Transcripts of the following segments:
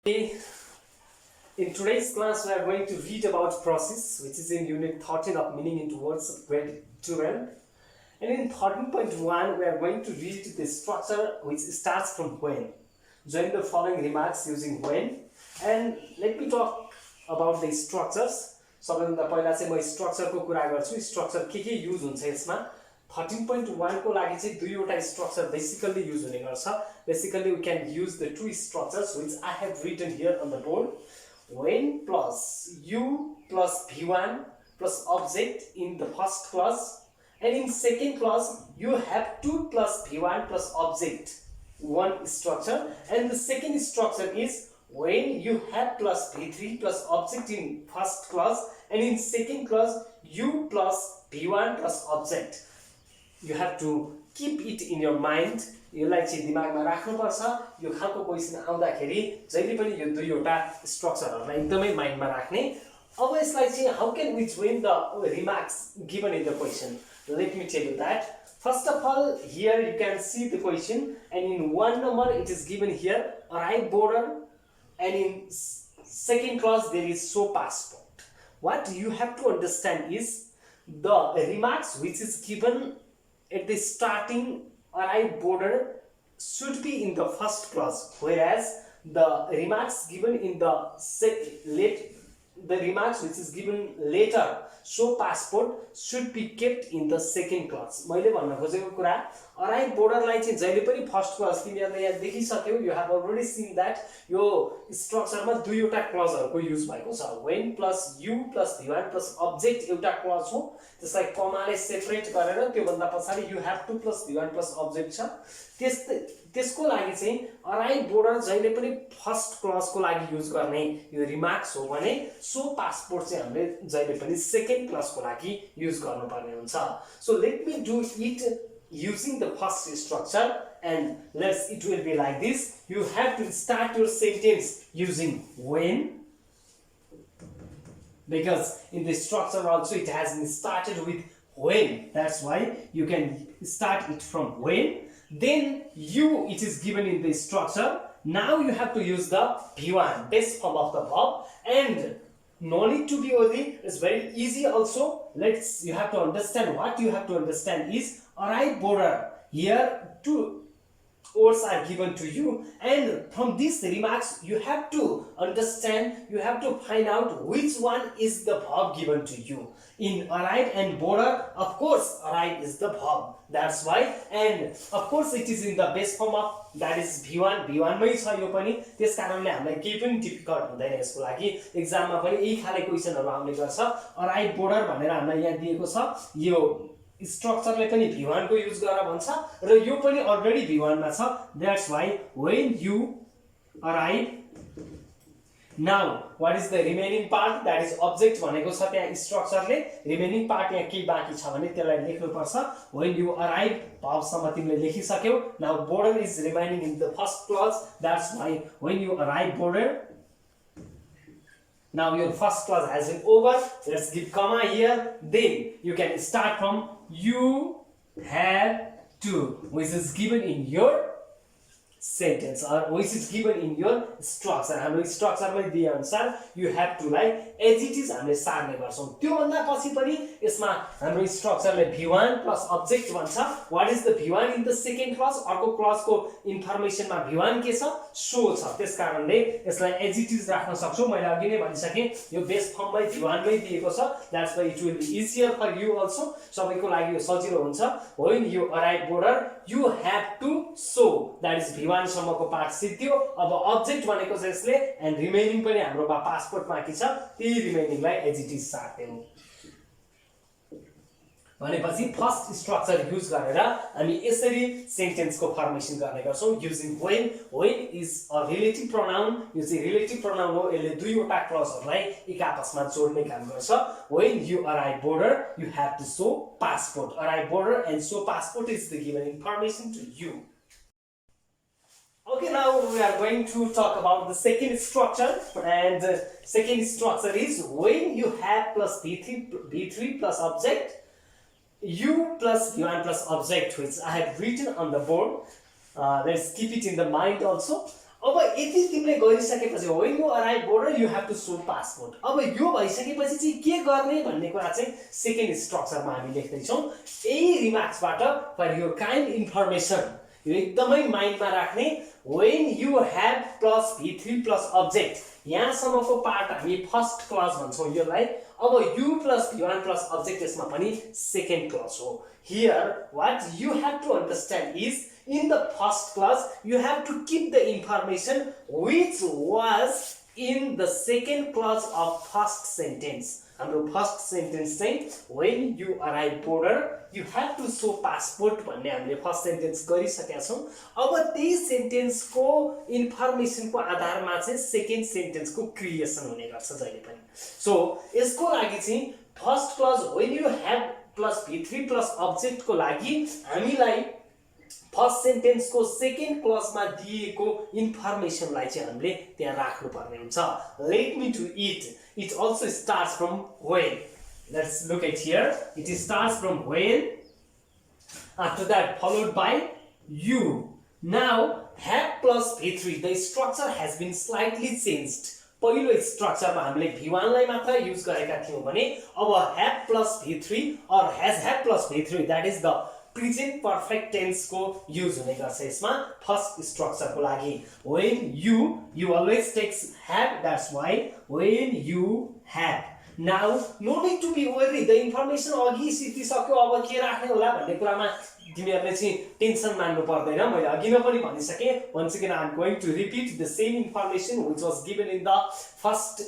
In today's class, we are going to read about process, which is in Unit 13 of Meaning into Words of grade 12. And in 13.1, we are going to read the structure which starts from when. Join the following remarks using when. And let me talk about the structures. सबैभन्दा पहिला चाहिँ म स्ट्रक्चरको कुरा गर्छु. Structure के use हुन्छ यसमा 13.1 को लागि चाहिँ दुईवटा स्ट्रक्चर बेसिकली युज हुने गर्छ. Basically, we can use the two structures which I have written here on the board. When plus u plus v1 plus object in the first clause, and in second clause you have 2 plus v1 plus object, one structure, and the second structure is when you have plus v3 plus object in first clause, and in second clause u plus v1 plus object. You have to keep it in your mind. यसलाई चाहिँ दिमागमा राख्नुपर्छ. यो खालको question आउँदाखेरि जहिले पनि यो दुईवटा स्ट्रक्चरहरुलाई एकदमै माइन्डमा राख्ने. अब यसलाई चाहिँ how can we join the remarks given in the question? Let me tell you that. First of all, here you can see the question, and in one number it is given here arrive border, and in second clause there is show passport. What you have to understand is the remarks which is given at the starting arrive border should be in the first clause, whereas the remarks given in the remarks which is given later show passport should be kept in the second clause. मैले भन्न खोजेको कुरा arrive border लाई चाहिँ जहिले पनि first class तिमीहरुले यहाँ देखिसक्यौ. You have already seen that यो स्ट्रक्चरमा दुईवटा क्लजहरुको युज भएको छ. when plus u plus v1 plus object एउटा क्लज हो, त्यसलाई कमाले सेपरेट गरेर त्यो भन्दा पछाडी you have 2 plus v1 plus object छ. त्यसको लागि चाहिँ arrive border जहिले पनि फर्स्ट क्लजको लागि युज गर्ने यो रिमार्क्स हो भने सो पासपोर्ट चाहिँ हामीले जहिले पनि सेकेन्ड क्लजको लागि युज गर्नुपर्ने हुन्छ. So let me do it using the first structure, and it will be like this. You have to start your sentence using when, because in the structure also it has been started with when. That's why you can start it from when. Then you, it is given in the structure. Now you have to use the v1, base form of the verb, and no need to be only. It's very easy also. You have to understand. What you have to understand is arrive border. Here two words are given to you, and from these remarks you have to understand, you have to find out which one is the verb given to you. In arrive and border, of course arrive is the verb. That's why, and of course it is in the base form of, that is v1 मै छ यो पनि. त्यसकारणले हामीलाई केही पनि difficult हुँदैन यसको लागि. एक्जाममा पनि यही खाले क्वेशनहरु आउने गर्छ. arrive border भनेर हामीलाई यहाँ दिएको छ. यो स्ट्रक्चरले पनि v1 को युज गरेर भन्छ र यो पनि अलरेडी v1 मा छ. That's why when you arrive. Now what is the remaining part? That is object भनेको छ त्यहाँ स्ट्रक्चरले. रिमेनिङ पार्ट यहाँ के बाँकी छ भने त्यसलाई लेख्नु पर्छ. when you arrive verb सम्म तिमीले लेखिसक्यौ. now border is remaining in the first clause. That's why when you arrive border. Now your first clause has been over. Let's give comma here. Then you can start from you have to, which is given in your sentence, or which is given in your structure. हाम्रो स्ट्रक्चरमै दिए अनुसार you have to like as it is हामीले सार्ने गर्छौं. त्यो भन्दा पछि पनि यसमा हाम्रो स्ट्रक्चरले v1 plus object भन्छ. what is the v1 in the second clause? अर्को क्लजको इन्फर्मेसनमा v1 के छ? show छ. त्यसकारणले यसलाई as it is राख्न सक्छौ. मैले अघि नै भनिसके यो बेस फर्ममै v1 मै दिएको छ. that's why it will be easier for you also. सबैको लागि यो सजिलो हुन्छ. when you arrive border you have to show, that is v1 सम्मको पार्ट सिद्धियो. अब अब्जेक्ट भनेको चाहिँ यसले, एन्ड रिमेनिङ पनि हाम्रो पासपोर्ट बाँकी छ. ती रिमेनिङलाई एज इट इज सार्दियौ भनेपछि फर्स्ट स्ट्रक्चर युज गरेर हामी यसरी सेन्टेन्सको फर्मेसन गर्ने गर्छौं using when. when is a relative pronoun. यो चाहिँ रिलेटिभ प्रोनाउन हो. यसले दुईवटा क्लजहरुलाई एक आपसमा जोड्ने काम गर्छ. when you arrive border you have to show passport. arrive border and show passport is the given information to you. Okay, now we are going to talk about the second structure, and second structure is when you have plus v3 plus object, u plus v1 plus object, which I have written on the board. Let's keep it in the mind also. अब यति तिमीले गरिसकेपछि when you arrive border you have to show passport. अब यो भइसकेपछि चाहिँ के गर्ने भन्ने कुरा चाहिँ सेकेन्ड स्ट्रक्चरमा हामी लेख्दै छौं. यही रिमार्क्सबाट for your kind information यो एकदमै माइन्डमा राख्ने. when you have plus v3 plus object यहाँसम्मको पार्ट हामी फर्स्ट क्लज भन्छौं यसलाई. अब u plus v1 plus object यसमा पनि सेकेन्ड क्लज हो. Here what you have to understand is in the first clause you have to keep the information which was in the second clause of first sentence. हाम्रो first sentence चाहिँ when you arrive border you have to show passport भन्ने हामीले first sentence गरिसकेका छौं. अब त्यही सेन्टेन्सको इन्फर्मेसनको आधारमा चाहिँ सेकेन्ड सेन्टेन्सको क्रिएसन हुने गर्छ जहिले पनि. सो यसको लागि चाहिँ first clause when you have plus v3 plus object को लागि हामीलाई फर्स्ट सेन्टेन्सको सेकेन्ड क्लजमा दिएको इन्फर्मेसनलाई चाहिँ हामीले त्यहाँ राख्नु पर्ने हुन्छ. Let me to eat. It also starts from when. Let's look at here. It starts from when. After that followed by you. Now have plus v3. The structure has been slightly changed. पहिलो स्ट्रक्चरमा हामीले v1 लाई मात्र use गरेका थियौं भने अब have plus v3 or has have plus v3 that is the present perfect tense को use हुने गर्छ यसमा फर्स्ट स्ट्रक्चर को लागि. when you always takes have, that's why when you have. now no need to be worried. the information अघि सिकिसक्यो अब के राख्ने होला भन्ने कुरामा तिमीहरुले चाहिँ टेन्सन मान्नु पर्दैन. मैले अघि नै पनि भनिसके. once again I am going to repeat the same information which was given in the first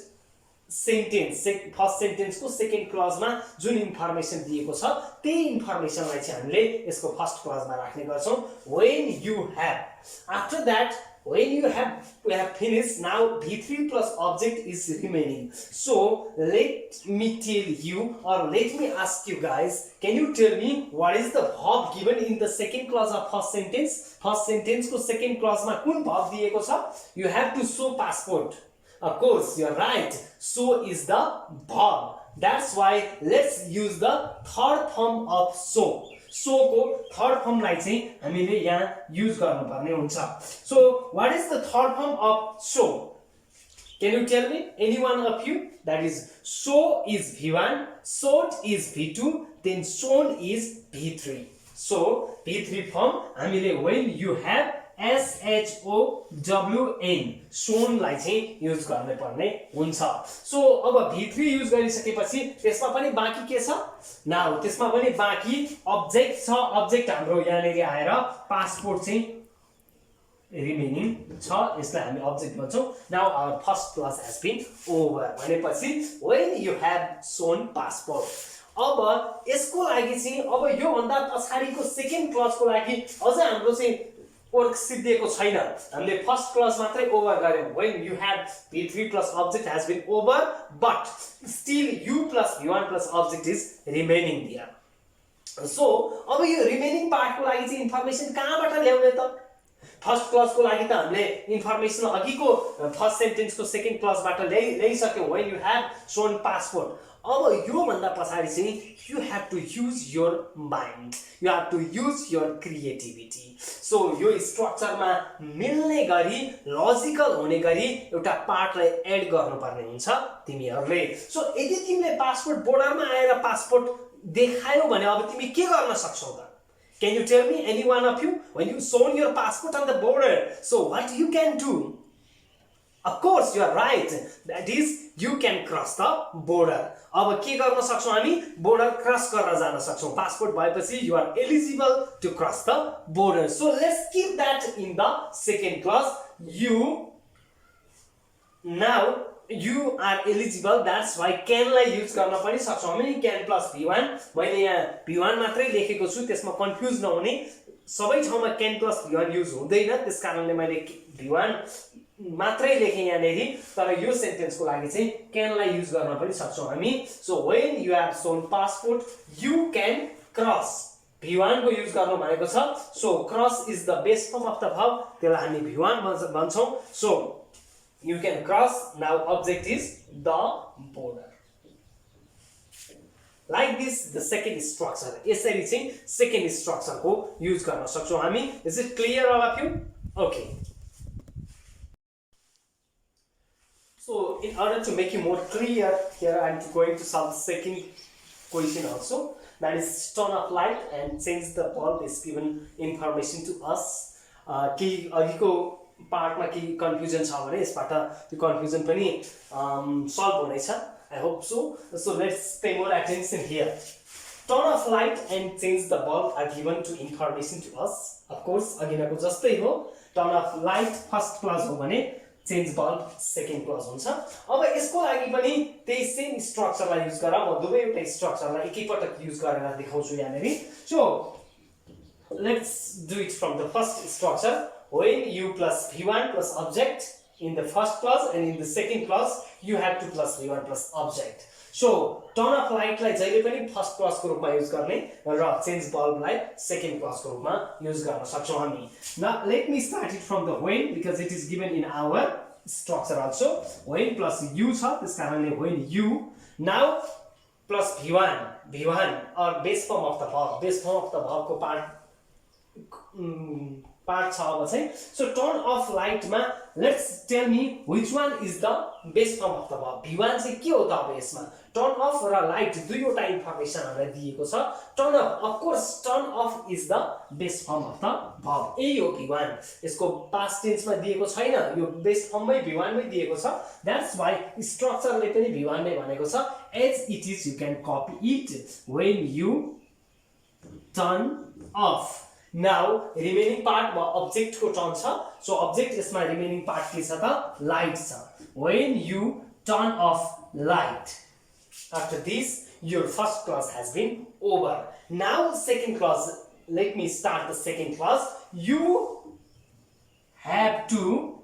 sentence. First sentence को सेकेन्ड क्लजमा जुन इन्फर्मेसन दिएको छ त्यही इन्फर्मेसनलाई चाहिँ हामीले यसको फर्स्ट क्लजमा राख्ने गर्छौं. when you have. after that when you have we have finished. now v3 plus object is remaining. so let me tell you or let me ask you guys, can you tell me what is the verb given in the second clause of first sentence? first sentence को second clause मा कुन verb दिएको छ? you have to show passport. Of course, you're right. So is the verb. That's why let's use the third form of so. So को third form लाई चाहिँ हामीले यहाँ use गर्नुपर्ने हुन्छ. So what is the third form of so? Can you tell me? Any one of you? That is so is v1, showed is v2, then shown is v3. So v3 form हामीले when you have SHOWN shown लाई चाहिँ use गर्ने पर्ने हुन्छ. So अब v3 use गरिसकेपछि त्यसमा पनि बाँकी के छ? नाउ त्यसमा पनि बाँकी अब्जेक्ट छ. अब्जेक्ट हाम्रो यहाँनेरि आएर पासपोर्ट चाहिँ रिमेनिङ छ. यसलाई हामी अब्जेक्ट भन्छौं. Now our first class has been over भनेपछि when you have shown passport. अब यसको लागि चाहिँ अब यो भन्दा पछाडीको सेकेन्ड क्लासको लागि अझ हाम्रो चाहिँ वर्क सिद्धिएको छैन. हामीले फर्स्ट क्लास मात्रै ओभर गर्यौं. when you have v3 plus object has been over but still u plus v1 plus object is remaining here. so अब यो रिमेनिङ पार्टको लागि चाहिँ इन्फर्मेसन कहाँबाट ल्याउने त? फर्स्ट क्लासको लागि त हामीले इन्फर्मेसन अघिको फर्स्ट सेन्टेन्सको सेकेन्ड क्लासबाट ल्याइसक्यौं. when you have shown passport. अब यो भन्दा पछाडी चाहिँ you have to use your mind. you have to use your creativity. so यो स्ट्रक्चरमा मिल्ने गरी लजिकल हुने गरी एउटा पार्टलाई एड गर्नुपर्ने हुन्छ तिमीहरुले. सो यदि तिमीले पासपोर्ट बोर्डरमा आएर पासपोर्ट देखायौ भने अब तिमी के गर्न सक्छौ त? Can you tell me, any one of you, when you shown your passport on the border, so what you can do? Of course, you are right. That is, you can cross the border. अब के गर्न सक्छौ हामी? border cross गर्न जान सक्छौ. Passport भएपछि you are eligible to cross the border. So let's keep that in the second clause. Now you are eligible. That's why can लाई युज गर्न पनि सक्छौ हामी. can plus v1. मैले यहाँ v1 मात्रै लेखेको छु. त्यसमा कन्फ्युज नहुने. सबै ठाउँमा can plus v1 युज हुँदैन. त्यसकारणले मैले v1 मात्रै लेखे यहाँनेरि. तर यो सेन्टेन्सको लागि चाहिँ can लाई युज गर्न पनि सक्छौ हामी. so when you have shown passport you can cross. v1 को युज गर्नु भनेको छ. so cross is the best form of the verb. त्यसलाई हामी v1 भन्छौं. so you can cross. now object is the border. like this the second structure. यसरी चाहिँ second structure को use गर्न सक्छौ हामी. is it clear all of you? okay. So in order to make you more clear, here I am going to solve the second question also. That is turn off light and change the bulb is given information to us. कि अघिको पार्टमा के confusion छ भने यसबाट त्यो confusion पनि solve हुनेछ. I hope so. So let's pay more attention here. Turn off light and change the bulb are given to information to us. Of course, अघिनको जस्तै हो. Turn off light first clause हो भने change bulb second clause हुन्छ. अब यसको लागि पनि त्यही सेम स्ट्रक्चरलाई युज गरेर म दुवैवटा स्ट्रक्चरलाई एकैपटक युज गरेर देखाउँछु यहाँनेरि. So let's do it from the first structure. When u plus v1 plus object in the first clause and in the second clause you have to plus v1 plus object. So turn off light लाई जहिले पनि first class को रूपमा use गर्ने र change bulb लाई second class को रूपमा युज गर्न सक्छौं हामी. Now let me start it from the when because it is given in our structure also. When plus u छ त्यसकारणले when u now plus v1 or base form of the verb को part छ अब चाहिँ. So turn off light मा let's tell me which one is the base form of the verb. v1 चाहिँ के हो त अब यसमा. Turn off र light दुईवटा इन्फर्मेसन हामीलाई दिएको छ. Turn off, of course turn off is the base form of the verb. यही हो v1. यसको past tense मा दिएको छैन, यो base form मै v1 मै दिएको छ. That's why structure ले पनि v1 नै भनेको छ. As it is you can copy it when you turn off. Now remaining part मा object को टर्न छ. So object यसमा remaining part के छ त light छ. When you turn off light. After this your first clause has been over. Now second clause, let me start the second clause. You have to,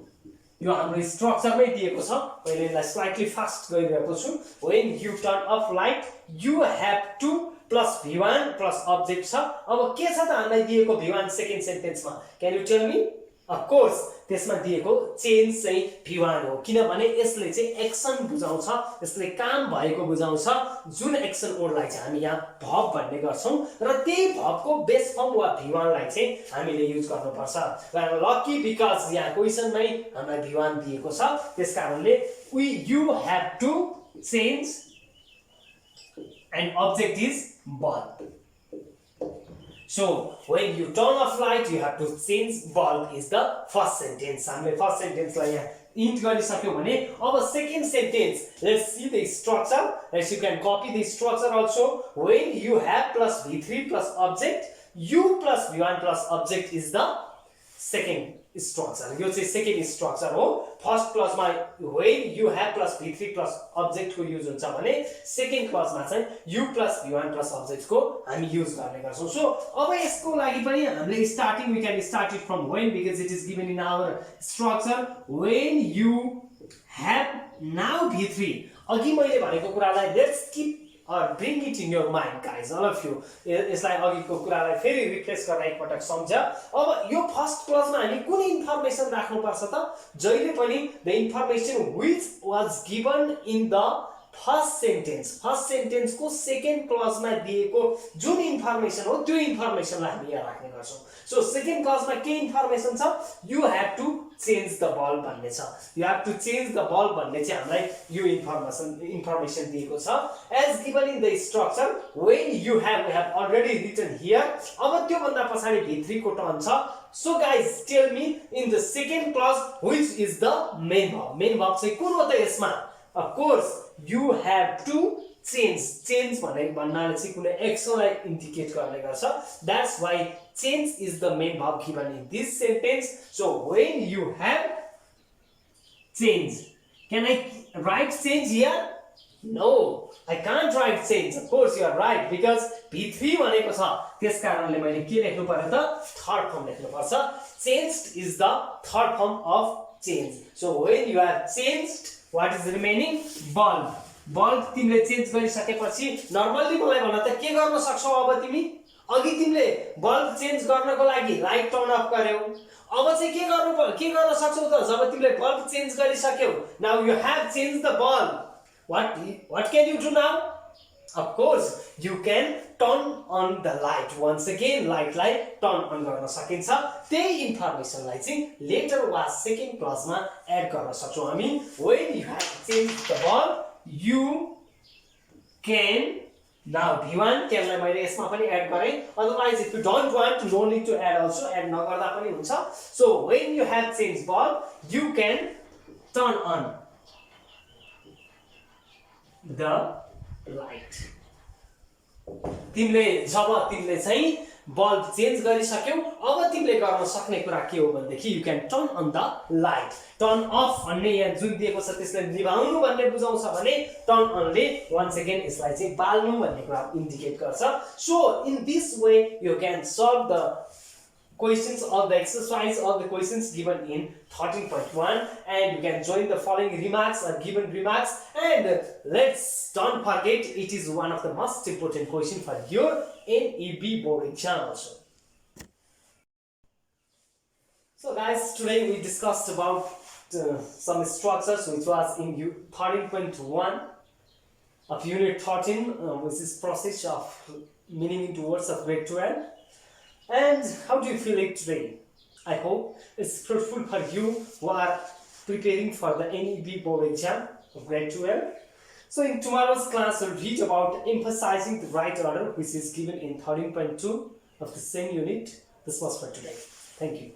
यो हाम्रो structure मै दिएको छ. मैले यसलाई स्लाइटली फास्ट गरिरहेको छु. When you turn off light you have to plus v1 plus object छ. अब के छ त हामीलाई दिएको v1 सेकेन्ड सेन्टेन्समा. Can you tell me? Of course त्यसमा दिएको चेन्ज चाहिँ v1 हो किनभने यसले चाहिँ एक्सन बुझाउँछ, यसले काम भएको बुझाउँछ. जुन एक्सन वर्डलाई चाहिँ हामी यहाँ verb भन्ने गर्छौं र त्यही verb को बेस फर्म वा v1 लाई चाहिँ हामीले युज गर्नुपर्छ. लकी बिकज यहाँ क्वेशनमै हामीलाई v1 दिएको छ. त्यसकारणले you have to change and object is bulb. So when you turn off light you have to change bulb is the first sentence. हामीले first sentence लाई यहाँ int गरिसक्यौ भने अब second sentence let's see the structure. As you can copy the structure also. When you have plus v3 plus object, u plus v1 plus object is the second structure. यो चाहिँ second structure हो. First class मा when you have plus v3 plus object को use हुन्छ भने second class मा चाहिँ u plus v1 plus object को हामी युज गर्ने गर्छौं. सो अब यसको लागि पनि हामीले starting we can start it from when because it is given in our structure. When you have now v3. अघि मैले भनेको कुरालाई let's keep or bring it in your mind guys, all of you. यसलाई अघिको कुरालाई फेरि refresh गर्न एकपटक सम्झ. अब यो फर्स्ट क्लासमा हामी कुन इन्फर्मेसन राख्नु पर्छ त? जहिले पनि the information which was given in the first sentence को सेकेन्ड क्लासमा दिएको जुन इन्फर्मेसन हो त्यो इन्फर्मेसनलाई हामी यहाँ राख्ने गर्छौं. सो सेकेन्ड क्लासमा के इन्फर्मेसन छ? you have to change the bulb भन्ने छ. you have to change the bulb भन्ने चाहिँ हामीलाई यो इन्फर्मेसन दिएको छ. as given in the structure. when you have, we have already written here. अब त्यो भन्दा पछाडी v3 को टर्न छ. So guys tell me in the second clause which is the main verb. main verb चाहिँ कुन हो त यसमा? Of course you have to change भन्नाले चाहिँ कुनै एक्सनलाई इन्डिकेट गर्ने गर्छ. That's why change is the main verb given in this sentence. So when you have change, can I write change here? No, I can't write change. Of course you are right because v3 भनेको छ. त्यसकारणले मैले के लेख्नु पर्यो त? Third form लेख्नु पर्छ. Changed is the third form of change. So when you have changed, what is remaining? Bulb. Bulb तिमीले चेन्ज गरिसकेपछि नर्मली मलाई भन त के गर्न सक्छौ अब तिमी? अघि तिमीले बल्ब चेन्ज गर्नको लागि लाइट टर्न अफ गर्यौ. अब चाहिँ के गर्न सक्छौ त जब तिमीले बल्ब चेन्ज गरिसक्यौ? Now you have changed the bulb. What can you do now? Of course you can turn on the light. Once again, लाइटलाई टर्न अन गर्न सकिन्छ. त्यही इन्फर्मेसनलाई चाहिँ लेटर वा सेकेन्ड क्लासमा एड गर्न सक्छौँ हामी. When you have changed the bulb, you can now V1 त्यसलाई मैले यसमा पनि एड गरेँ. Otherwise, if you don't want, no need to add also. Add नगर्दा पनि हुन्छ. So when you have changed bulb, you can turn on the light. तिमीले चाहिँ बल्ब चेन्ज गरिसक्यौ, अब तिमीले गर्न सक्ने कुरा के हो भन्देखि you can turn on the light. Turn off भन्ने यहाँ जुन दिएको छ त्यसले निभाउनु भन्ने बुझाउँछ भने टर्न अनले वन्स अगेन यसलाई चाहिँ बाल्नु भन्ने कुरा इन्डिकेट गर्छ. So in this way you can solve the questions of the exercise of the questions given in 13.1, and you can join the following remarks or given remarks, and don't forget it is one of the most important question for your NEB board exam also. So guys, today we discussed about some structures which was in 13.1 of unit 13, which is process of meaning into words of grade 12. And how do you feel it today? I hope it's fruitful for you who are preparing for the NEB board exam of grade 12. So in tomorrow's class, we'll read about emphasizing the right order, which is given in 13.2 of the same unit. This was for today. Thank you.